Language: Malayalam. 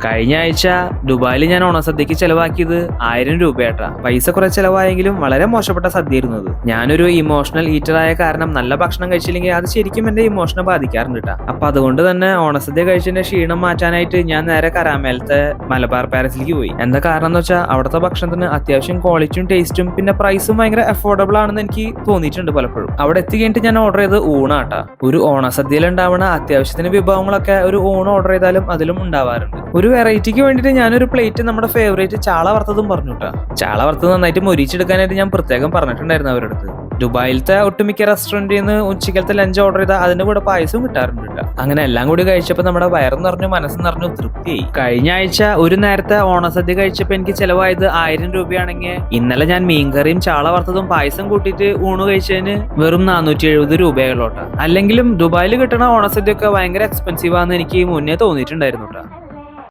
കഴിഞ്ഞ ആഴ്ച ദുബായിൽ ഞാൻ ഓണസദ്യക്ക് ചെലവാക്കിയത് 1000 രൂപയാട്ടാ. പൈസ കുറെ ചെലവായെങ്കിലും വളരെ മോശപ്പെട്ട സദ്യയായിരുന്നു അത്. ഞാനൊരു ഇമോഷണൽ ഈറ്റർ ആയ കാരണം നല്ല ഭക്ഷണം കഴിച്ചില്ലെങ്കിൽ അത് ശരിക്കും എന്റെ ഇമോഷനെ ബാധിക്കാറുണ്ട് കേട്ടോ. അപ്പൊ അതുകൊണ്ട് തന്നെ ഓണസദ്യ കഴിച്ചതിന്റെ ക്ഷീണം മാറ്റാനായിട്ട് ഞാൻ നേരെ കരാമേലത്തെ മലബാർ പാലസിലേക്ക് പോയി. എന്താ കാരണം എന്ന് വെച്ചാൽ അവിടുത്തെ ഭക്ഷണത്തിന് അത്യാവശ്യം ക്വാളിറ്റിയും ടേസ്റ്റും പിന്നെ പ്രൈസും ഭയങ്കര അഫോർഡബിൾ ആണെന്ന് എനിക്ക് തോന്നിയിട്ടുണ്ട് പലപ്പോഴും. അവിടെ എത്തി കഴിഞ്ഞിട്ട് ഞാൻ ഓർഡർ ചെയ്ത് ഊണാട്ടാ. ഒരു ഓണസദ്യയിൽ ഉണ്ടാവുന്ന അത്യാവശ്യത്തിന് വിഭവങ്ങളൊക്കെ ഒരു ഊണ് ഓർഡർ ചെയ്താലും അതിലും ഉണ്ടാവാറുണ്ട്. ഒരു വെറൈറ്റിക്ക് വേണ്ടിയിട്ട് ഞാനൊരു പ്ലേറ്റ് നമ്മുടെ ഫേവറേറ്റ് ചാള വറുത്തതും പറഞ്ഞു കേട്ടോ. ചാള വറുത്തത് നന്നായിട്ട് മൊരിച്ചെടുക്കാനായിട്ട് ഞാൻ പ്രത്യേകം പറഞ്ഞിട്ടുണ്ടായിരുന്നു അവരുടെ അടുത്ത്. ദുബായിലത്തെ ഒട്ടുമിക്ക റെസ്റ്റോറന്റിൽ നിന്ന് ഉച്ചക്കലത്തെ ലഞ്ച് ഓർഡർ ചെയ്താൽ അതിന്റെ കൂടെ പായസവും കിട്ടാറുണ്ട് കേട്ടോ. അങ്ങനെ എല്ലാം കൂടി കഴിച്ചപ്പോൾ നമ്മുടെ വയറും നിറഞ്ഞു മനസ്സും നിറഞ്ഞു തൃപ്തിയായി. കഴിഞ്ഞ ആഴ്ച ഒരു നേരത്തെ ഓണസദ്യ കഴിച്ചപ്പോൾ എനിക്ക് ചെലവായത് 1000 രൂപയാണെങ്കിൽ ഇന്നലെ ഞാൻ മീൻകറിയും ചാള വറുത്തതും പായസം കൂട്ടിയിട്ട് ഊണ് കഴിച്ചതിന് വെറും 470 രൂപയുള്ളോട്ടാ. അല്ലെങ്കിലും ദുബായിൽ കിട്ടുന്ന ഓണസദ്യ ഒക്കെ ഭയങ്കര എക്സ്പെൻസീവ് ആണെന്ന് എനിക്ക് മുന്നേ തോന്നിയിട്ടുണ്ടായിരുന്നു കേട്ടോ.